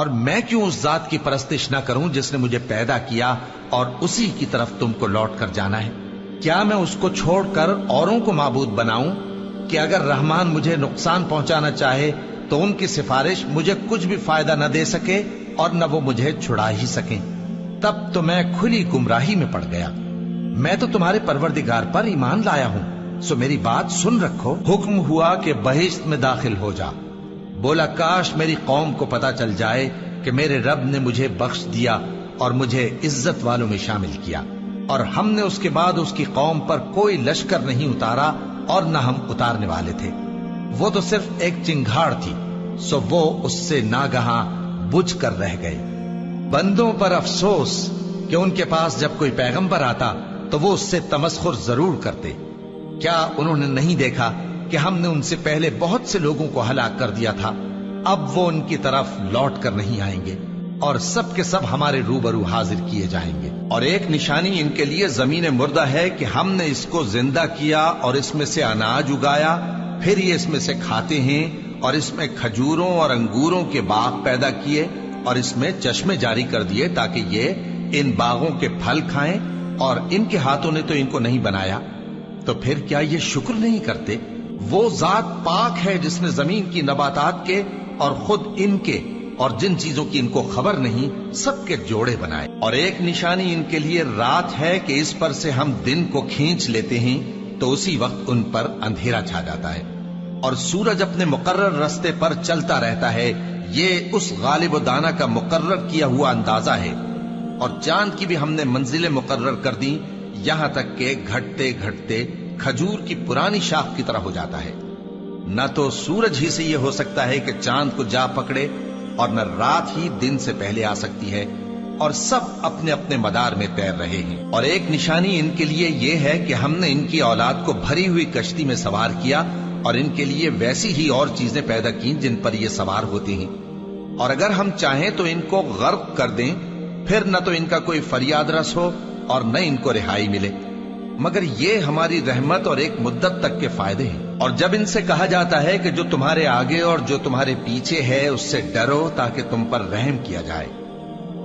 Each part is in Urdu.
اور میں کیوں اس ذات کی پرستش نہ کروں جس نے مجھے پیدا کیا اور اسی کی طرف تم کو لوٹ کر جانا ہے؟ کیا میں اس کو چھوڑ کر اوروں کو معبود بناؤں کہ اگر رحمان مجھے نقصان پہنچانا چاہے تو ان کی سفارش مجھے کچھ بھی فائدہ نہ دے سکے اور نہ وہ مجھے چھڑا ہی سکیں؟ تب تو میں کھلی گمراہی میں پڑ گیا۔ میں تو تمہارے پروردگار پر ایمان لایا ہوں، سو میری بات سن رکھو۔ حکم ہوا کہ بہشت میں داخل ہو جا۔ بولا کاش میری قوم کو پتا چل جائے کہ میرے رب نے مجھے بخش دیا اور مجھے عزت والوں میں شامل کیا، اور ہم نے اس کے بعد اس کی قوم پر کوئی لشکر نہیں اتارا اور نہ ہم اتارنے والے تھے۔ وہ تو صرف ایک چنگھاڑ تھی، سو وہ اس سے ناگہاں بجھ کر رہ گئے۔ بندوں پر افسوس کہ ان کے پاس جب کوئی پیغمبر آتا تو وہ اس سے تمسخر ضرور کرتے۔ کیا انہوں نے نہیں دیکھا کہ ہم نے ان سے پہلے بہت سے لوگوں کو ہلاک کر دیا تھا؟ اب وہ ان کی طرف لوٹ کر نہیں آئیں گے اور سب کے سب ہمارے روبرو حاضر کیے جائیں گے۔ اور ایک نشانی ان کے لیے زمین مردہ ہے کہ ہم نے اس کو زندہ کیا اور اس میں سے اناج اگایا، پھر یہ اس میں سے کھاتے ہیں، اور اس میں کھجوروں اور انگوروں کے باغ پیدا کیے اور اس میں چشمے جاری کر دیے تاکہ یہ ان باغوں کے پھل کھائیں، اور ان کے ہاتھوں نے تو ان کو نہیں بنایا، تو پھر کیا یہ شکر نہیں کرتے؟ وہ ذات پاک ہے جس نے زمین کی نباتات کے اور خود ان کے اور جن چیزوں کی ان کو خبر نہیں سب کے جوڑے بنائے۔ اور ایک نشانی ان کے لیے رات ہے کہ اس پر سے ہم دن کو کھینچ لیتے ہیں تو اسی وقت ان پر اندھیرا چھا جاتا ہے، اور سورج اپنے مقرر راستے پر چلتا رہتا ہے۔ یہ اس غالب و دانا کا مقرر کیا ہوا اندازہ ہے۔ اور چاند کی بھی ہم نے منزلیں مقرر کر دی، یہاں تک کہ گھٹتے گھٹتے کھجور کی پرانی شاخ کی طرح ہو جاتا ہے۔ نہ تو سورج ہی سے یہ ہو سکتا ہے کہ چاند کو جا پکڑے، اور نہ رات ہی دن سے پہلے آ سکتی ہے، اور سب اپنے اپنے مدار میں تیر رہے ہیں۔ اور ایک نشانی ان کے لیے یہ ہے کہ ہم نے ان کی اولاد کو بھری ہوئی کشتی میں سوار کیا، اور ان کے لیے ویسی ہی اور چیزیں پیدا کی جن پر یہ سوار ہوتے ہیں۔ اور اگر ہم چاہیں تو ان کو غرق کر دیں، پھر نہ تو ان کا کوئی فریاد رس ہو اور نہ ان کو رہائی ملے، مگر یہ ہماری رحمت اور ایک مدت تک کے فائدے ہیں۔ اور جب ان سے کہا جاتا ہے کہ جو تمہارے آگے اور جو تمہارے پیچھے ہے اس سے ڈرو تاکہ تم پر رحم کیا جائے،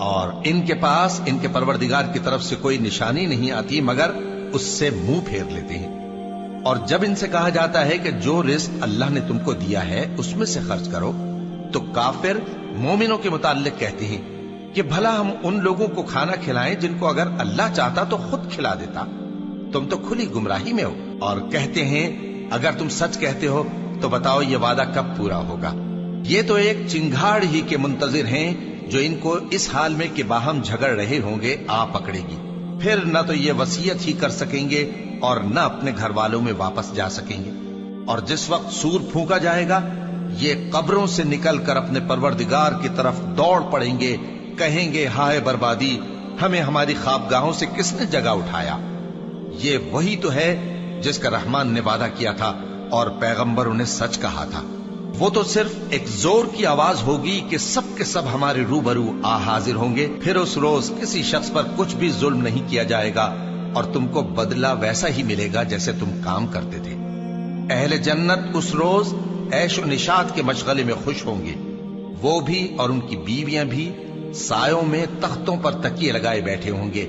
اور ان کے پاس ان کے پروردگار کی طرف سے کوئی نشانی نہیں آتی مگر اس سے منہ پھیر لیتے ہیں۔ اور جب ان سے کہا جاتا ہے کہ جو رزق اللہ نے تم کو دیا ہے اس میں سے خرچ کرو، تو کافر مومنوں کے متعلق کہتے ہیں کہ بھلا ہم ان لوگوں کو کھانا کھلائیں جن کو اگر اللہ چاہتا تو خود کھلا دیتا، تم تو کھلی گمراہی میں ہو۔ اور کہتے ہیں اگر تم سچ کہتے ہو تو بتاؤ یہ وعدہ کب پورا ہوگا؟ یہ تو ایک چنگھاڑ ہی کے منتظر ہیں جو ان کو اس حال میں کہ باہم جھگڑ رہے ہوں گے آ پکڑے گی، پھر نہ تو یہ وصیت ہی کر سکیں گے اور نہ اپنے گھر والوں میں واپس جا سکیں گے۔ اور جس وقت سور پھونکا جائے گا یہ قبروں سے نکل کر اپنے پروردگار کی طرف دوڑ پڑیں گے، کہیں گے ہائے بربادی، ہمیں ہماری خوابگاہوں سے کس نے جگہ اٹھایا؟ یہ وہی تو ہے جس کا رحمان نے وعدہ کیا تھا اور پیغمبروں نے سچ کہا تھا۔ وہ تو صرف ایک زور کی آواز ہوگی کہ سب کے سب ہمارے روبرو آ حاضر ہوں گے، پھر اس روز کسی شخص پر کچھ بھی ظلم نہیں کیا جائے گا، اور تم کو بدلہ ویسا ہی ملے گا جیسے تم کام کرتے تھے۔ اہل جنت اس روز عیش و نشاط کے مشغلے میں خوش ہوں گے، وہ بھی اور ان کی بیویاں بھی سایوں میں تختوں پر تکیے لگائے بیٹھے ہوں گے۔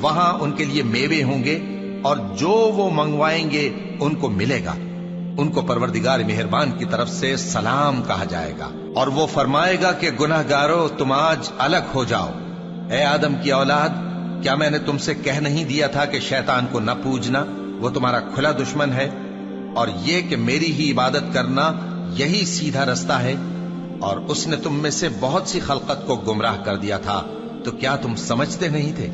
وہاں ان کے لیے میوے ہوں گے اور جو وہ منگوائیں گے ان کو ملے گا۔ ان کو پروردگار مہربان کی طرف سے سلام کہا جائے گا، اور وہ فرمائے گا کہ گناہ گارو تم آج الگ ہو جاؤ۔ اے آدم کی اولاد، کیا میں نے تم سے کہہ نہیں دیا تھا کہ شیطان کو نہ پوجنا، وہ تمہارا کھلا دشمن ہے، اور یہ کہ میری ہی عبادت کرنا یہی سیدھا رستہ ہے؟ اور اس نے تم میں سے بہت سی خلقت کو گمراہ کر دیا تھا، تو کیا تم سمجھتے نہیں تھے؟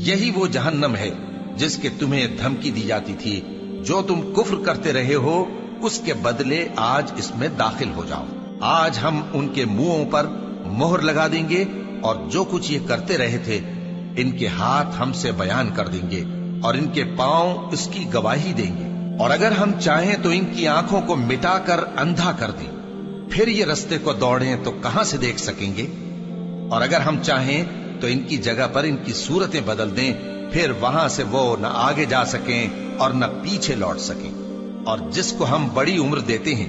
یہی وہ جہنم ہے جس کے تمہیں دھمکی دی جاتی تھی، جو تم کفر کرتے رہے ہو اس کے بدلے آج اس میں داخل ہو جاؤ۔ آج ہم ان کے منہوں پر مہر لگا دیں گے، اور جو کچھ یہ کرتے رہے تھے ان کے ہاتھ ہم سے بیان کر دیں گے، اور ان کے پاؤں اس کی گواہی دیں گے۔ اور اگر ہم چاہیں تو ان کی آنکھوں کو مٹا کر اندھا کر دیں، پھر یہ رستے کو دوڑیں تو کہاں سے دیکھ سکیں گے؟ اور اگر ہم چاہیں تو ان کی جگہ پر ان کی صورتیں بدل دیں، پھر وہاں سے وہ نہ آگے جا سکیں اور نہ پیچھے لوٹ سکیں۔ اور جس کو ہم بڑی عمر دیتے ہیں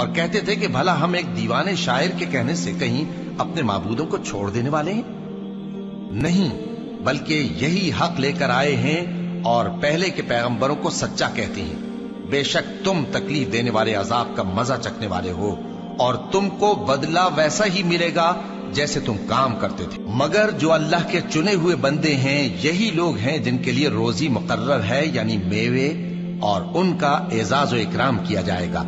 اور کہتے تھے کہ بھلا ہم ایک دیوانے شاعر کے کہنے سے کہیں اپنے معبودوں کو چھوڑ دینے والے ہیں؟ نہیں، بلکہ یہی حق لے کر آئے ہیں اور پہلے کے پیغمبروں کو سچا کہتے ہیں۔ بے شک تم تکلیف دینے والے عذاب کا مزہ چکھنے والے ہو، اور تم کو بدلہ ویسا ہی ملے گا جیسے تم کام کرتے تھے۔ مگر جو اللہ کے چنے ہوئے بندے ہیں یہی لوگ ہیں جن کے لیے روزی مقرر ہے، یعنی میوے، اور ان کا اعزاز و اکرام کیا جائے گا۔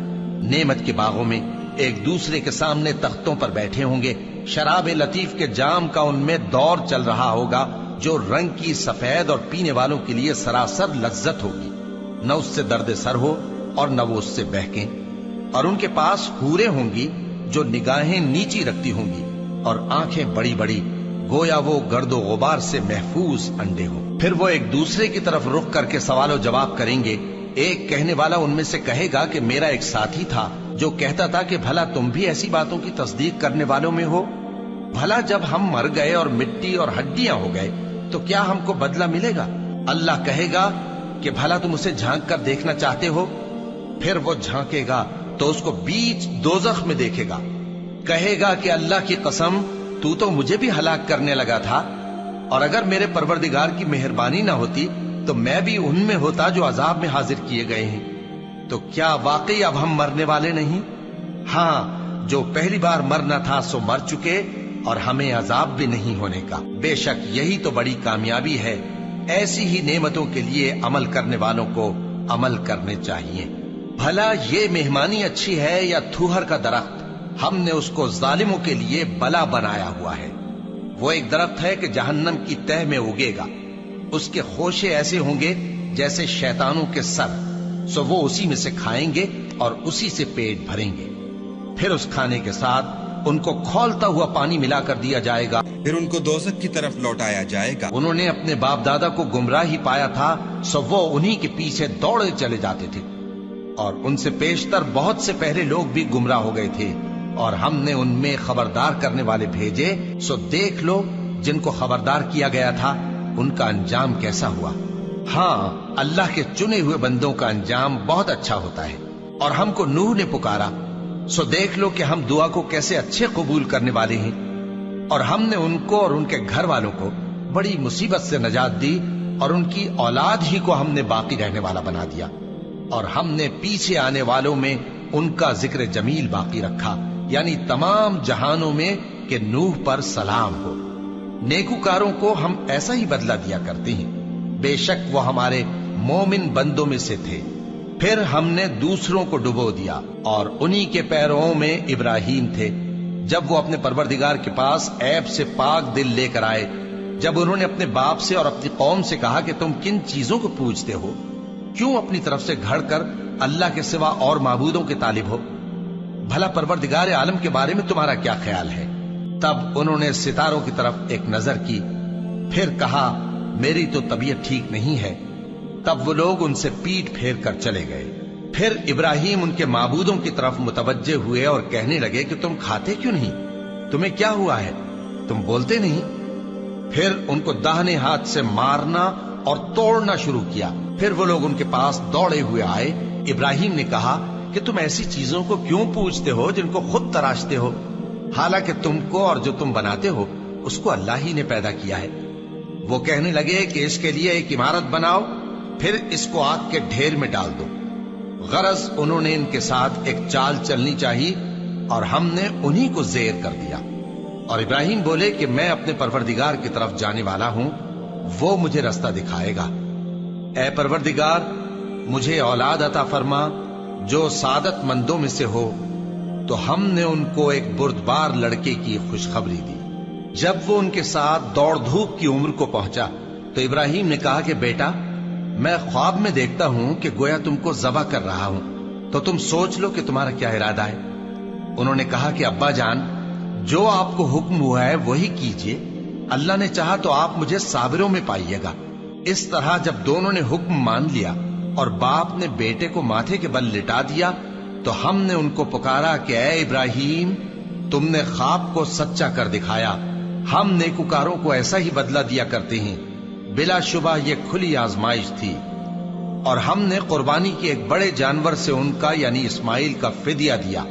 نعمت کے باغوں میں ایک دوسرے کے سامنے تختوں پر بیٹھے ہوں گے، شراب لطیف کے جام کا ان میں دور چل رہا ہوگا جو رنگ کی سفید اور پینے والوں کے لیے سراسر لذت ہوگی، نہ اس سے درد سر ہو اور نہ وہ اس سے بہکیں۔ اور ان کے پاس حوریں ہوں گی جو نگاہیں نیچی رکھتی ہوں گی اور آنکھیں بڑی بڑی، گویا وہ گرد و غبار سے محفوظ انڈے ہوں۔ پھر وہ ایک دوسرے کی طرف رخ کر کے سوال و جواب کریں گے۔ ایک کہنے والا ان میں سے کہے گا کہ میرا ایک ساتھی تھا جو کہتا تھا کہ بھلا تم بھی ایسی باتوں کی تصدیق کرنے والوں میں ہو؟ بھلا جب ہم مر گئے اور مٹی اور ہڈیاں ہو گئے تو کیا ہم کو بدلہ ملے گا؟ اللہ کہے گا کہ بھلا تم اسے جھانک کر دیکھنا چاہتے ہو؟ پھر وہ جھانکے گا تو اس کو بیچ دوزخ میں دیکھے گا، کہے گا کہ اللہ کی قسم تو مجھے بھی ہلاک کرنے لگا تھا، اور اگر میرے پروردگار کی مہربانی نہ ہوتی تو میں بھی ان میں ہوتا جو عذاب میں حاضر کیے گئے ہیں۔ تو کیا واقعی اب ہم مرنے والے نہیں؟ ہاں، جو پہلی بار مرنا تھا سو مر چکے، اور ہمیں عذاب بھی نہیں ہونے کا۔ بے شک یہی تو بڑی کامیابی ہے۔ ایسی ہی نعمتوں کے لیے عمل کرنے والوں کو عمل کرنے چاہیے۔ بھلا یہ مہمانی اچھی ہے یا تھوہر کا درخت؟ ہم نے اس کو ظالموں کے لیے بلا بنایا ہوا ہے۔ وہ ایک درخت ہے کہ جہنم کی تہ میں اگے گا، اس کے خوشے ایسے ہوں گے جیسے شیطانوں کے سر، سو وہ اسی میں سے کھائیں گے اور اسی سے پیٹ بھریں گے۔ پھر اس کھانے کے ساتھ ان کو کھولتا ہوا پانی ملا کر دیا جائے گا، پھر ان کو دوزخ کی طرف لوٹایا جائے گا۔ انہوں نے اپنے باپ دادا کو گمراہ ہی پایا تھا، سو وہ انہی کے پیچھے دوڑے چلے جاتے تھے، اور ان سے پیشتر بہت سے پہلے لوگ بھی گمراہ ہو گئے تھے، اور ہم نے ان میں خبردار کرنے والے بھیجے، سو دیکھ لو جن کو خبردار کیا گیا تھا ان کا انجام کیسا ہوا۔ ہاں، اللہ کے چنے ہوئے بندوں کا انجام بہت اچھا ہوتا ہے۔ اور ہم کو نوح نے پکارا، سو دیکھ لو کہ ہم دعا کو کیسے اچھے قبول کرنے والے ہیں، اور ہم نے ان کو اور ان کے گھر والوں کو بڑی مصیبت سے نجات دی، اور ان کی اولاد ہی کو ہم نے باقی رہنے والا بنا دیا، اور ہم نے پیچھے آنے والوں میں ان کا ذکر جمیل باقی رکھا، یعنی تمام جہانوں میں کہ نوح پر سلام ہو۔ نیکوکاروں کو ہم ایسا ہی بدلہ دیا کرتے ہیں، بے شک وہ ہمارے مومن بندوں میں سے تھے۔ پھر ہم نے دوسروں کو ڈبو دیا، اور انہی کے پیروں میں ابراہیم تھے، جب وہ اپنے پروردگار کے پاس عیب سے پاک دل لے کر آئے، جب انہوں نے اپنے باپ سے اور اپنی قوم سے کہا کہ تم کن چیزوں کو پوجتے ہو؟ کیوں اپنی طرف سے گھڑ کر اللہ کے سوا اور معبودوں کے طالب ہو؟ بھلا پروردگار عالم کے بارے میں تمہارا کیا خیال ہے؟ تب انہوں نے ستاروں کی طرف ایک نظر کی، پھر کہا میری تو طبیعت ٹھیک نہیں ہے۔ تب وہ لوگ ان سے پیٹ پھیر کر چلے گئے۔ پھر ابراہیم ان کے معبودوں کی طرف متوجہ ہوئے اور کہنے لگے کہ تم کھاتے کیوں نہیں؟ تمہیں کیا ہوا ہے؟ تم بولتے نہیں؟ پھر ان کو داہنے ہاتھ سے مارنا اور توڑنا شروع کیا۔ پھر وہ لوگ ان کے پاس دوڑے ہوئے آئے۔ ابراہیم نے کہا کہ تم ایسی چیزوں کو کیوں پوجتے ہو جن کو خود تراشتے ہو؟ حالانکہ تم کو اور جو تم بناتے ہو اس کو اللہ ہی نے پیدا کیا ہے۔ وہ کہنے لگے کہ اس کے لیے ایک عمارت بناؤ، پھر اس کو آگ کے ڈھیر میں ڈال دو۔ غرض انہوں نے ان کے ساتھ ایک چال چلنی چاہی، اور ہم نے انہی کو زیر کر دیا۔ اور ابراہیم بولے کہ میں اپنے پروردگار کی طرف جانے والا ہوں، وہ مجھے رستہ دکھائے گا۔ اے پروردگار، مجھے اولاد عطا فرما جو سعادت مندوں میں سے ہو۔ تو ہم نے ان کو ایک بردبار لڑکے کی خوشخبری دی۔ جب وہ ان کے ساتھ دوڑ دھوپ کی عمر کو پہنچا تو ابراہیم نے کہا کہ بیٹا، میں خواب میں دیکھتا ہوں کہ گویا تم کو ذبح کر رہا ہوں، تو تم سوچ لو کہ تمہارا کیا ارادہ ہے۔ انہوں نے کہا کہ ابا جان، جو آپ کو حکم ہوا ہے وہی کیجئے، اللہ نے چاہا تو آپ مجھے صابروں میں پائیے گا۔ اس طرح جب دونوں نے حکم مان لیا اور باپ نے بیٹے کو ماتھے کے بل لٹا دیا، تو ہم نے ان کو پکارا کہ اے ابراہیم، تم نے خواب کو سچا کر دکھایا، ہم نیکوکاروں کو ایسا ہی بدلہ دیا کرتے ہیں۔ بلا شبہ یہ کھلی آزمائش تھی، اور ہم نے قربانی کی ایک بڑے جانور سے ان کا یعنی اسماعیل کا فدیہ دیا،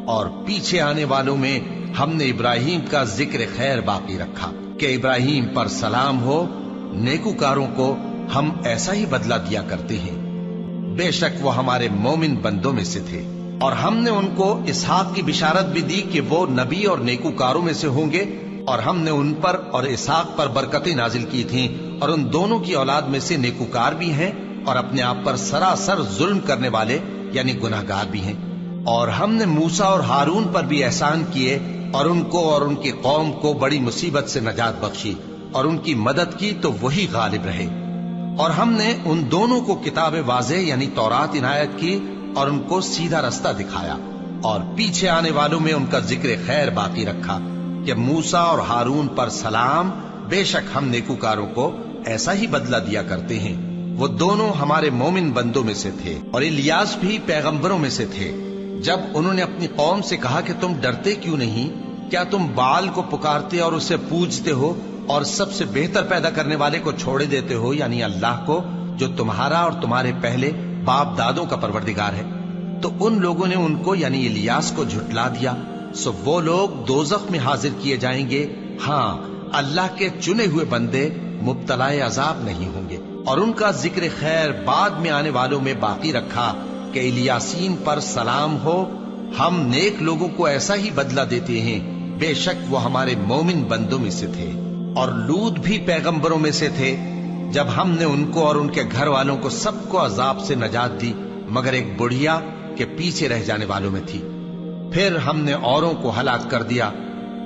اور پیچھے آنے والوں میں ہم نے ابراہیم کا ذکر خیر باقی رکھا کہ ابراہیم پر سلام ہو، نیکوکاروں کو ہم ایسا ہی بدلہ دیا کرتے ہیں، بے شک وہ ہمارے مومن بندوں میں سے تھے۔ اور ہم نے ان کو اسحاق کی بشارت بھی دی کہ وہ نبی اور نیکوکاروں میں سے ہوں گے، اور ہم نے ان پر اور اسحاق پر برکتیں نازل کی تھیں، اور ان دونوں کی اولاد میں سے نیکوکار بھی ہیں اور اپنے آپ پر سراسر ظلم کرنے والے یعنی گناہگار بھی ہیں۔ اور ہم نے موسیٰ اور ہارون پر بھی احسان کیے اور ان کو اور ان کی قوم کو بڑی مصیبت سے نجات بخشی اور ان کی مدد کی تو وہی غالب رہے۔ اور ہم نے ان دونوں کو کتاب واضح یعنی تورات عنایت کی اور ان کو سیدھا رستہ دکھایا، اور پیچھے آنے والوں میں ان کا ذکر خیر باقی رکھا کہ موسیٰ اور ہارون پر سلام، بے شک ہم نیکوکاروں کو ایسا ہی بدلہ دیا کرتے ہیں۔ وہ دونوں ہمارے مومن بندوں میں سے تھے، اور الیاس بھی پیغمبروں میں سے تھے۔ جب انہوں نے اپنی قوم سے کہا کہ تم ڈرتے کیوں نہیں؟ کیا تم بال کو پکارتے اور اسے پوجتے ہو اور سب سے بہتر پیدا کرنے والے کو چھوڑے دیتے ہو یعنی اللہ کو، جو تمہارا اور تمہارے پہلے باپ دادوں کا پروردگار ہے؟ تو ان لوگوں نے ان کو یعنی الیاس کو جھٹلا دیا، سو وہ لوگ دوزخ میں حاضر کیے جائیں گے۔ ہاں، اللہ کے چنے ہوئے بندے مبتلا عذاب نہیں ہوں گے۔ اور ان کا ذکر خیر بعد میں آنے والوں میں باقی رکھا کہ الیاسین پر سلام ہو، ہم نیک لوگوں کو ایسا ہی بدلہ دیتے ہیں، بے شک وہ ہمارے مومن بندوں میں سے تھے۔ اور لوط بھی پیغمبروں میں سے تھے، جب ہم نے ان کو اور ان کے گھر والوں کو سب کو عذاب سے نجات دی مگر ایک بڑھیا کے پیچھے رہ جانے والوں میں تھی۔ پھر ہم نے اوروں کو ہلاک کر دیا،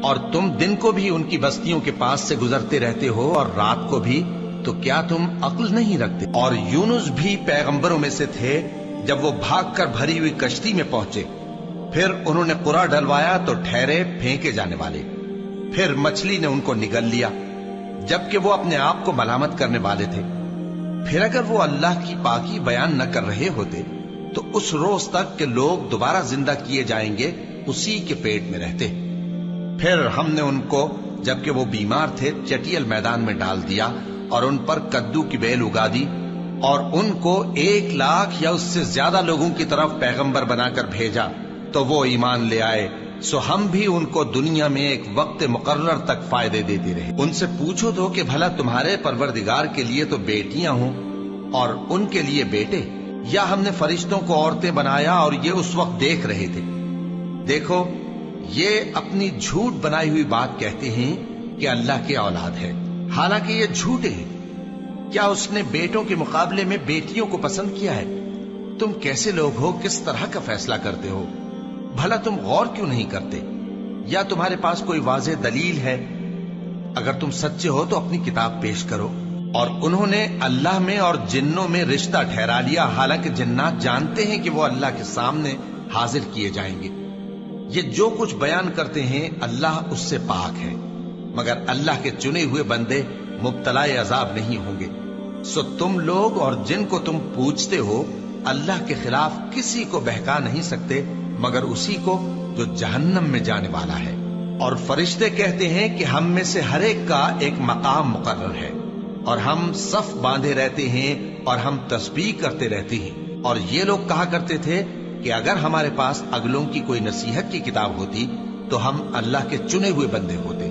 اور تم دن کو بھی ان کی بستیوں کے پاس سے گزرتے رہتے ہو اور رات کو بھی، تو کیا تم عقل نہیں رکھتے؟ اور یونس بھی پیغمبروں میں سے تھے، جب وہ بھاگ کر بھری ہوئی کشتی میں پہنچے، پھر انہوں نے قرعہ ڈلوایا تو ٹھہرے پھینکے جانے والے، پھر مچھلی نے ان کو نگل لیا جبکہ وہ اپنے آپ کو ملامت کرنے والے تھے۔ پھر اگر وہ اللہ کی پاکی بیان نہ کر رہے ہوتے تو اس روز تک کہ لوگ دوبارہ زندہ کیے جائیں گے اسی کے پیٹ میں رہتے۔ پھر ہم نے ان کو جبکہ وہ بیمار تھے چٹیل میدان میں ڈال دیا اور ان پر کدو کی بیل اگا دی، اور ان کو 1,00,000 یا اس سے زیادہ لوگوں کی طرف پیغمبر بنا کر بھیجا تو وہ ایمان لے آئے، سو ہم بھی ان کو دنیا میں ایک وقت مقرر تک فائدے دیتے رہے۔ ان سے پوچھو تو کہ بھلا تمہارے پروردگار کے لیے تو بیٹیاں ہوں اور ان کے لیے بیٹے، یا ہم نے فرشتوں کو عورتیں بنایا اور یہ اس وقت دیکھ رہے تھے؟ دیکھو، یہ اپنی جھوٹ بنائی ہوئی بات کہتے ہیں کہ اللہ کی اولاد ہے، حالانکہ یہ جھوٹے ہیں۔ کیا اس نے بیٹوں کے مقابلے میں بیٹیوں کو پسند کیا ہے؟ تم کیسے لوگ ہو، کس طرح کا فیصلہ کرتے ہو؟ بھلا تم غور کیوں نہیں کرتے؟ یا تمہارے پاس کوئی واضح دلیل ہے؟ اگر تم سچے ہو تو اپنی کتاب پیش کرو۔ اور انہوں نے اللہ میں اور جنوں میں رشتہ ٹھہرا لیا، حالانکہ جنات جانتے ہیں کہ وہ اللہ کے سامنے حاضر کیے جائیں گے۔ یہ جو کچھ بیان کرتے ہیں اللہ اس سے پاک ہے، مگر اللہ کے چنے ہوئے بندے مبتلا عذاب نہیں ہوں گے۔ سو تم لوگ اور جن کو تم پوچھتے ہو اللہ کے خلاف کسی کو بہکا نہیں سکتے مگر اسی کو جو جہنم میں جانے والا ہے۔ اور فرشتے کہتے ہیں کہ ہم میں سے ہر ایک کا ایک مقام مقرر ہے، اور ہم صف باندھے رہتے ہیں اور ہم تسبیح کرتے رہتے ہیں۔ اور یہ لوگ کہا کرتے تھے کہ اگر ہمارے پاس اگلوں کی کوئی نصیحت کی کتاب ہوتی تو ہم اللہ کے چنے ہوئے بندے ہوتے۔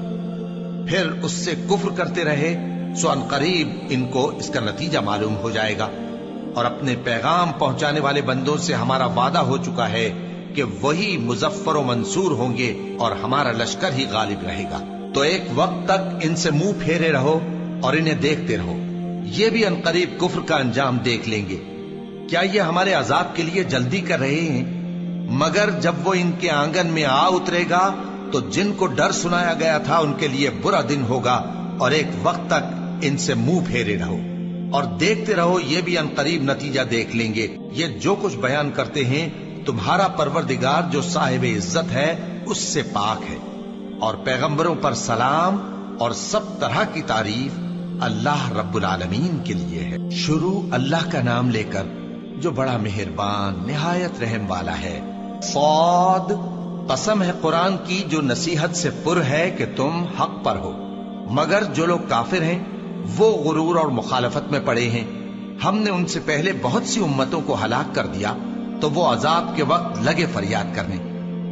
پھر اس سے کفر کرتے رہے، سو ان قریب ان کو اس کا نتیجہ معلوم ہو جائے گا۔ اور اپنے پیغام پہنچانے والے بندوں سے ہمارا وعدہ ہو چکا ہے کہ وہی مظفر و منصور ہوں گے اور ہمارا لشکر ہی غالب رہے گا۔ تو ایک وقت تک ان سے منہ پھیرے رہو اور انہیں دیکھتے رہو، یہ بھی ان قریب کفر کا انجام دیکھ لیں گے۔ کیا یہ ہمارے عذاب کے لیے جلدی کر رہے ہیں؟ مگر جب وہ ان کے آنگن میں آ اترے گا تو جن کو ڈر سنایا گیا تھا ان کے لیے برا دن ہوگا، اور ایک وقت تک ان سے منہ پھیرے رہو اور دیکھتے رہو، یہ بھی ان قریب نتیجہ دیکھ لیں گے۔ یہ جو کچھ بیان کرتے ہیں تمہارا پروردگار جو صاحب عزت ہے اس سے پاک ہے۔ اور پیغمبروں پر سلام اور سب طرح کی تعریف اللہ رب العالمین کے لیے ہے۔ شروع اللہ کا نام لے کر جو بڑا مہربان نہایت رحم والا ہے۔ صاد، قسم ہے قرآن کی جو نصیحت سے پر ہے کہ تم حق پر ہو، مگر جو لوگ کافر ہیں وہ غرور اور مخالفت میں پڑے ہیں۔ ہم نے ان سے پہلے بہت سی امتوں کو ہلاک کر دیا تو وہ عذاب کے وقت لگے فریاد کرنے،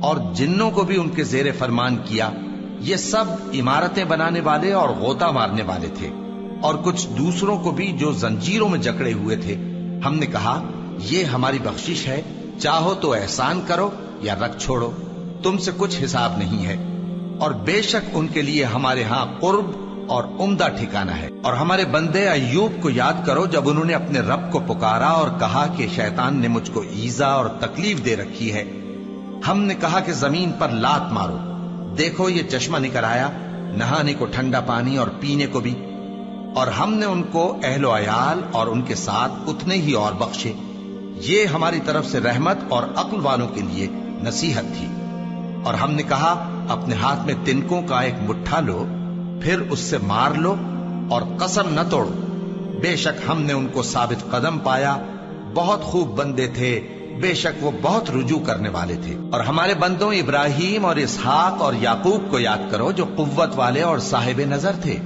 اور جنوں کو بھی ان کے زیر فرمان کیا. یہ سب عمارتیں بنانے والے اور غوطہ مارنے والے تھے، اور کچھ دوسروں کو بھی جو زنجیروں میں جکڑے ہوئے تھے. ہم نے کہا یہ ہماری بخشش ہے، چاہو تو احسان کرو یا رکھ چھوڑو، تم سے کچھ حساب نہیں ہے. اور بے شک ان کے لیے ہمارے ہاں قرب اور عمدہ ٹھکانہ ہے. اور ہمارے بندے ایوب کو یاد کرو جب انہوں نے اپنے رب کو پکارا اور کہا کہ شیطان نے مجھ کو ایذا اور تکلیف دے رکھی ہے. ہم نے کہا کہ زمین پر لات مارو، دیکھو یہ چشمہ نکل آیا، نہانے کو ٹھنڈا پانی اور پینے کو بھی. اور ہم نے ان کو اہل و عیال اور ان کے ساتھ اتنے ہی اور بخشے. یہ ہماری طرف سے رحمت اور عقل والوں کے لیے نصیحت تھی. اور ہم نے کہا اپنے ہاتھ میں تنکوں کا ایک مٹھا لو، پھر اس سے مار لو اور قسم نہ توڑو. بے شک ہم نے ان کو ثابت قدم پایا، بہت خوب بندے تھے، بے شک وہ بہت رجوع کرنے والے تھے. اور ہمارے بندوں ابراہیم اور اسحاق اور یعقوب کو یاد کرو جو قوت والے اور صاحب نظر تھے.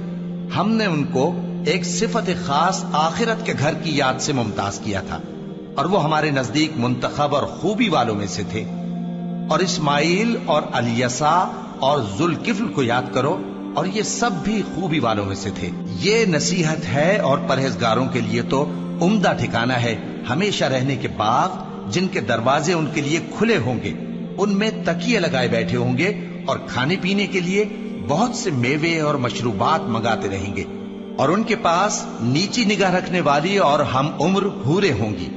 ہم نے ان کو ایک صفت خاص آخرت کے گھر کی یاد سے ممتاز کیا تھا، اور وہ ہمارے نزدیک منتخب اور خوبی والوں میں سے تھے. اور اسماعیل اور الیسع اور ذوالکفل کو یاد کرو، اور یہ سب بھی خوبی والوں میں سے تھے. یہ نصیحت ہے اور پرہیزگاروں کے لیے تو عمدہ ٹھکانہ ہے ہمیشہ رہنے کے باغ جن کے دروازے ان کے لیے کھلے ہوں گے، ان میں تکیے لگائے بیٹھے ہوں گے، اور کھانے پینے کے لیے بہت سے میوے اور مشروبات منگاتے رہیں گے. اور ان کے پاس نیچی نگاہ رکھنے والی اور ہم عمر حوریں ہوں گی.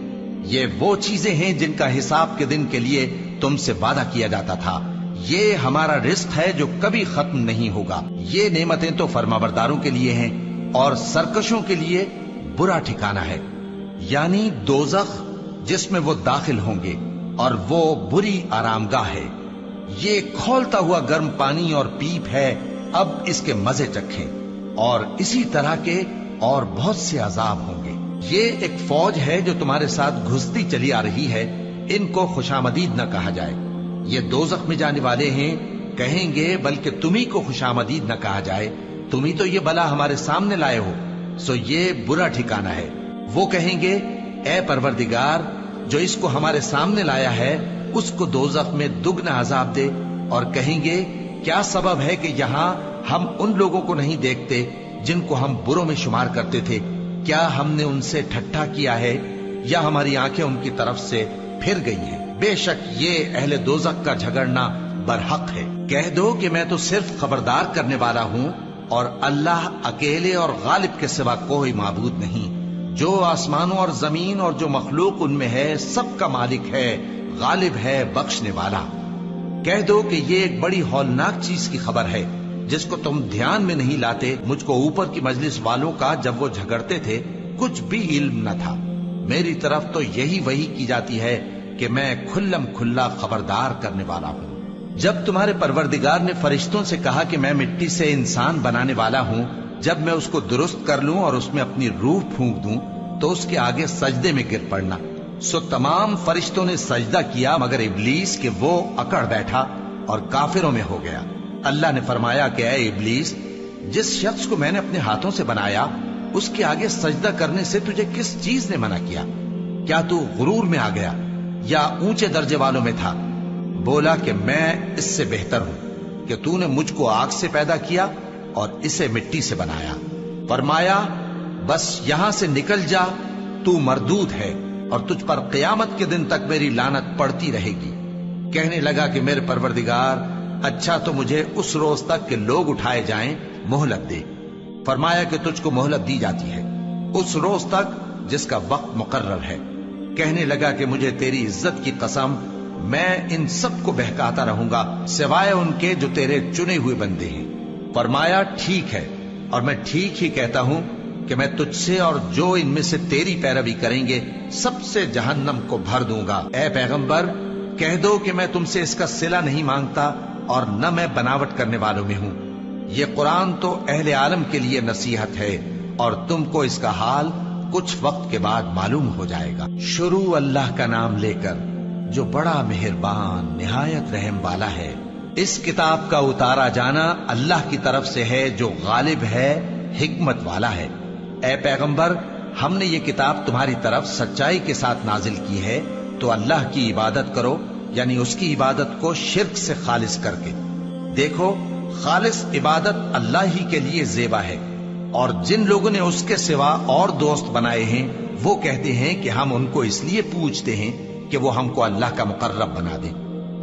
یہ وہ چیزیں ہیں جن کا حساب کے دن کے لیے تم سے وعدہ کیا جاتا تھا. یہ ہمارا رزق ہے جو کبھی ختم نہیں ہوگا. یہ نعمتیں تو فرمانبرداروں کے لیے ہیں، اور سرکشوں کے لیے برا ٹھکانہ ہے، یعنی دوزخ جس میں وہ داخل ہوں گے، اور وہ بری آرام گاہ ہے. یہ کھولتا ہوا گرم پانی اور پیپ ہے، اب اس کے مزے چکھیں. اور اسی طرح کے اور بہت سے عذاب ہوں گے. یہ ایک فوج ہے جو تمہارے ساتھ گھستی چلی آ رہی ہے، ان کو خوشامدید نہ کہا جائے. یہ دوزخ میں جانے والے ہیں، کہیں گے بلکہ تمہیں کو خوشامدید نہ کہا جائے، تمہیں تو یہ بلا ہمارے سامنے لائے ہو، سو یہ برا ٹھکانہ ہے. وہ کہیں گے اے پروردگار جو اس کو ہمارے سامنے لایا ہے اس کو دوزخ میں دگنا عذاب دے. اور کہیں گے کیا سبب ہے کہ یہاں ہم ان لوگوں کو نہیں دیکھتے جن کو ہم بروں میں شمار کرتے تھے؟ کیا ہم نے ان سے ٹھٹھا کیا ہے یا ہماری آنکھیں ان کی طرف سے پھر گئی ہیں؟ بے شک یہ اہل دوزخ کا جھگڑنا برحق ہے. کہہ دو کہ میں تو صرف خبردار کرنے والا ہوں، اور اللہ اکیلے اور غالب کے سوا کوئی معبود نہیں. جو آسمانوں اور زمین اور جو مخلوق ان میں ہے سب کا مالک ہے، غالب ہے، بخشنے والا. کہہ دو کہ یہ ایک بڑی ہولناک چیز کی خبر ہے جس کو تم دھیان میں نہیں لاتے. مجھ کو اوپر کی مجلس والوں کا جب وہ جھگڑتے تھے کچھ بھی علم نہ تھا. میری طرف تو یہی وحی کی جاتی ہے کہ میں کھلم کھلا خبردار کرنے والا ہوں. جب تمہارے پروردگار نے فرشتوں سے کہا کہ میں مٹی سے انسان بنانے والا ہوں، جب میں اس کو درست کر لوں اور اس میں اپنی روح پھونک دوں تو اس کے آگے سجدے میں گر پڑنا. سو تمام فرشتوں نے سجدہ کیا مگر ابلیس کہ وہ اکڑ بیٹھا اور کافروں میں ہو گیا. اللہ نے فرمایا کہ اے ابلیس، جس شخص کو میں نے اپنے ہاتھوں سے بنایا اس کے آگے سجدہ کرنے سے تجھے کس چیز نے منع کیا؟ کیا تو غرور میں آ گیا یا اونچے درجے والوں میں تھا؟ بولا کہ میں اس سے بہتر ہوں کہ تو نے مجھ کو آگ سے پیدا کیا اور اسے مٹی سے بنایا. فرمایا بس یہاں سے نکل جا، تو مردود ہے اور تجھ پر قیامت کے دن تک میری لعنت پڑتی رہے گی. کہنے لگا کہ میرے پروردگار، اچھا تو مجھے اس روز تک کہ لوگ اٹھائے جائیں مہلت دے. فرمایا کہ تجھ کو مہلت دی جاتی ہے اس روز تک جس کا وقت مقرر ہے. کہنے لگا کہ مجھے تیری عزت کی قسم، میں ان سب کو بہکاتا رہوں گا سوائے ان کے جو تیرے چنے ہوئے بندے ہیں. فرمایا ٹھیک ہے، اور میں ٹھیک ہی کہتا ہوں کہ میں تجھ سے اور جو ان میں سے تیری پیروی کریں گے سب سے جہنم کو بھر دوں گا. اے پیغمبر کہہ دو کہ میں تم سے اس کا صلہ نہیں مانگتا اور نہ میں بناوٹ کرنے والوں میں ہوں. یہ قرآن تو اہل عالم کے لیے نصیحت ہے اور تم کو اس کا حال کچھ وقت کے بعد معلوم ہو جائے گا. شروع اللہ کا نام لے کر جو بڑا مہربان نہایت رحم والا ہے. اس کتاب کا اتارا جانا اللہ کی طرف سے ہے جو غالب ہے، حکمت والا ہے. اے پیغمبر، ہم نے یہ کتاب تمہاری طرف سچائی کے ساتھ نازل کی ہے، تو اللہ کی عبادت کرو یعنی اس کی عبادت کو شرک سے خالص کر کے۔ دیکھو، خالص عبادت اللہ ہی کے لیے زیبا ہے، اور جن لوگوں نے اس کے سوا اور دوست بنائے ہیں وہ کہتے ہیں کہ ہم ان کو اس لیے پوجتے ہیں کہ وہ ہم کو اللہ کا مقرب بنا دیں۔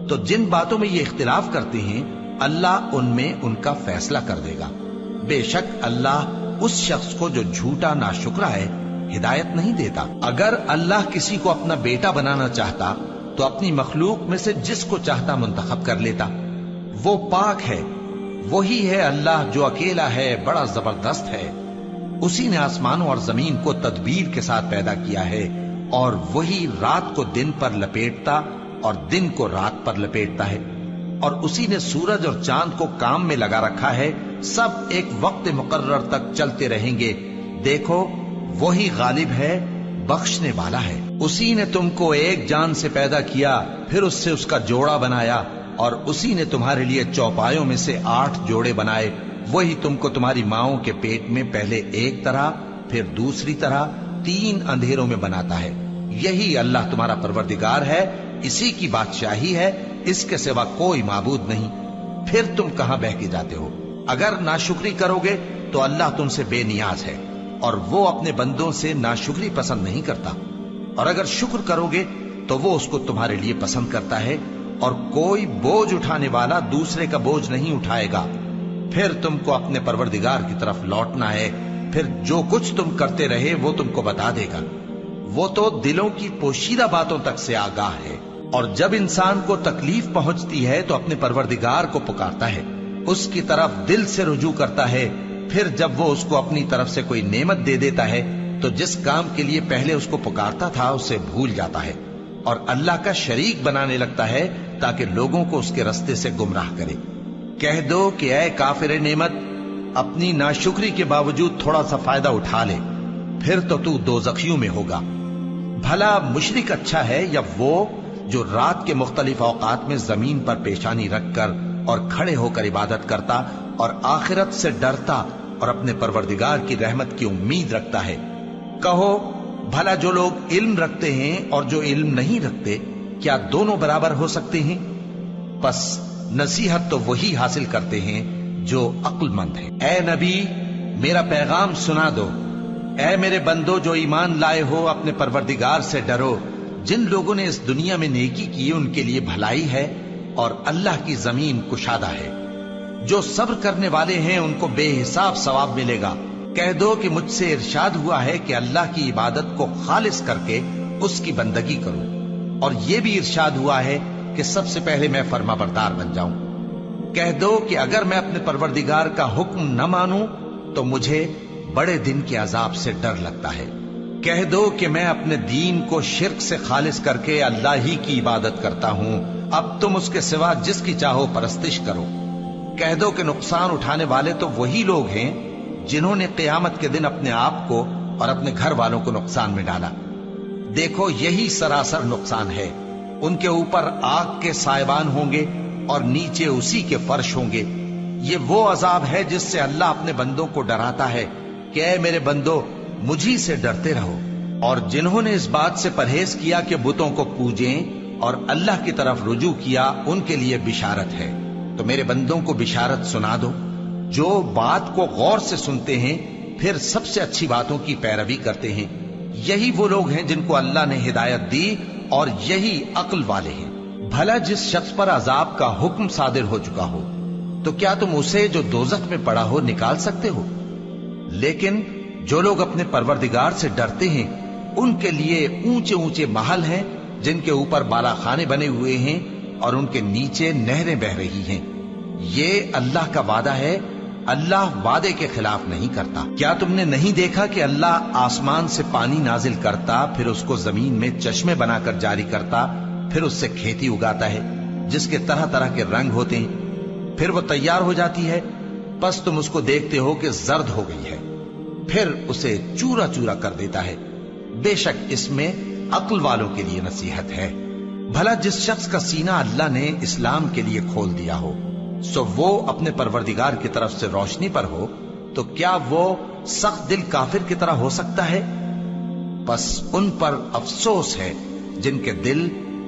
تو جن باتوں میں یہ اختلاف کرتے ہیں اللہ ان میں ان کا فیصلہ کر دے گا۔ بے شک اللہ اس شخص کو جو جھوٹا ناشکرا ہے ہدایت نہیں دیتا۔ اگر اللہ کسی کو اپنا بیٹا بنانا چاہتا تو اپنی مخلوق میں سے جس کو چاہتا منتخب کر لیتا۔ وہ پاک ہے، وہی ہے اللہ جو اکیلا ہے، بڑا زبردست ہے۔ اسی نے آسمانوں اور زمین کو تدبیر کے ساتھ پیدا کیا ہے، اور وہی رات کو دن پر لپیٹتا اور دن کو رات پر لپیٹتا ہے، اور اسی نے سورج اور چاند کو کام میں لگا رکھا ہے، سب ایک وقت مقرر تک چلتے رہیں گے۔ دیکھو، وہی غالب ہے، بخشنے والا ہے۔ اسی نے تم کو ایک جان سے پیدا کیا، پھر اس سے اس کا جوڑا بنایا، اور اسی نے تمہارے لیے چوپایوں میں سے 8 جوڑے بنائے۔ وہی تم کو تمہاری ماؤں کے پیٹ میں پہلے ایک طرح، پھر دوسری طرح 3 اندھیروں میں بناتا ہے۔ یہی اللہ تمہارا پروردگار ہے، اسی کی بادشاہی ہے، اس کے سوا کوئی معبود نہیں۔ پھر تم کہاں بہہ کے جاتے ہو؟ اگر ناشکری کرو گے تو اللہ تم سے بے نیاز ہے، اور وہ اپنے بندوں سے ناشکری پسند نہیں کرتا، اور اگر شکر کرو گے تو وہ اس کو تمہارے لیے پسند کرتا ہے، اور کوئی بوجھ اٹھانے والا دوسرے کا بوجھ نہیں اٹھائے گا۔ پھر تم کو اپنے پروردگار کی طرف لوٹنا ہے، پھر جو کچھ تم کرتے رہے وہ تم کو بتا دے گا۔ وہ تو دلوں کی پوشیدہ باتوں تک سے آگاہ ہے، اور جب انسان کو تکلیف پہنچتی ہے تو اپنے پروردگار کو پکارتا ہے، اس کی طرف دل سے رجوع کرتا ہے۔ پھر جب وہ اس کو اپنی طرف سے کوئی نعمت دے دیتا ہے تو جس کام کے لیے پہلے اس کو پکارتا تھا اسے بھول جاتا ہے، اور اللہ کا شریک بنانے لگتا ہے تاکہ لوگوں کو اس کے رستے سے گمراہ کرے۔ کہہ دو کہ اے کافر نعمت، اپنی ناشکری کے باوجود تھوڑا سا فائدہ اٹھا لے، پھر تو دوزخیوں میں ہوگا۔ بھلا مشرک اچھا ہے یا وہ جو رات کے مختلف اوقات میں زمین پر پیشانی رکھ کر اور کھڑے ہو کر عبادت کرتا اور آخرت سے ڈرتا اور اپنے پروردگار کی رحمت کی امید رکھتا ہے۔ کہو، بھلا جو لوگ علم رکھتے ہیں اور جو علم نہیں رکھتے، کیا دونوں برابر ہو سکتے ہیں؟ پس نصیحت تو وہی حاصل کرتے ہیں جو عقل مند ہیں۔ اے نبی، میرا پیغام سنا دو۔ اے میرے بندو جو ایمان لائے ہو، اپنے پروردگار سے ڈرو۔ جن لوگوں نے اس دنیا میں نیکی کی ان کے لیے بھلائی ہے، اور اللہ کی زمین کشادہ ہے۔ جو صبر کرنے والے ہیں ان کو بے حساب ثواب ملے گا۔ کہہ دو کہ مجھ سے ارشاد ہوا ہے کہ اللہ کی عبادت کو خالص کر کے اس کی بندگی کروں، اور یہ بھی ارشاد ہوا ہے کہ سب سے پہلے میں فرما بردار بن جاؤں۔ کہہ دو کہ اگر میں اپنے پروردگار کا حکم نہ مانوں تو مجھے بڑے دن کے عذاب سے ڈر لگتا ہے۔ کہہ دو کہ میں اپنے دین کو شرک سے خالص کر کے اللہ ہی کی عبادت کرتا ہوں، اب تم اس کے سوا جس کی چاہو پرستش کرو۔ کہہ دو کہ نقصان اٹھانے والے تو وہی لوگ ہیں جنہوں نے قیامت کے دن اپنے آپ کو اور اپنے گھر والوں کو نقصان میں ڈالا۔ دیکھو، یہی سراسر نقصان ہے۔ ان کے اوپر آگ کے سائبان ہوں گے اور نیچے اسی کے فرش ہوں گے۔ یہ وہ عذاب ہے جس سے اللہ اپنے بندوں کو ڈراتا ہے کہ اے میرے بندو، مجھی سے ڈرتے رہو۔ اور جنہوں نے اس بات سے پرہیز کیا کہ بتوں کو پوجیں اور اللہ کی طرف رجوع کیا، ان کے لیے بشارت ہے۔ تو میرے بندوں کو بشارت سنا دو، جو بات کو غور سے سنتے ہیں پھر سب سے اچھی باتوں کی پیروی کرتے ہیں۔ یہی وہ لوگ ہیں جن کو اللہ نے ہدایت دی، اور یہی عقل والے ہیں۔ بھلا جس شخص پر عذاب کا حکم صادر ہو چکا ہو، تو کیا تم اسے جو دوزخ میں پڑا ہو نکال سکتے ہو؟ لیکن جو لوگ اپنے پروردگار سے ڈرتے ہیں ان کے لیے اونچے اونچے محل ہیں جن کے اوپر بالا خانے بنے ہوئے ہیں اور ان کے نیچے نہریں بہ رہی ہیں۔ یہ اللہ کا وعدہ ہے، اللہ وعدے کے خلاف نہیں کرتا۔ کیا تم نے نہیں دیکھا کہ اللہ آسمان سے پانی نازل کرتا، پھر اس کو زمین میں چشمے بنا کر جاری کرتا، پھر اس سے کھیتی اگاتا ہے جس کے طرح طرح کے رنگ ہوتے ہیں، پھر وہ تیار ہو جاتی ہے، پس تم اس کو دیکھتے ہو کہ زرد ہو گئی ہے، پھر اسے چورا چورا کر دیتا ہے۔ بے شک اس میں عقل والوں کے لیے نصیحت ہے۔ بھلا جس شخص کا سینہ اللہ نے اسلام کے لیے کھول دیا ہو، سو وہ اپنے پروردگار کی طرف سے روشنی پر ہو، تو کیا وہ سخت دل کافر کی طرح ہو سکتا ہے؟ بس ان پر افسوس ہے جن کے دل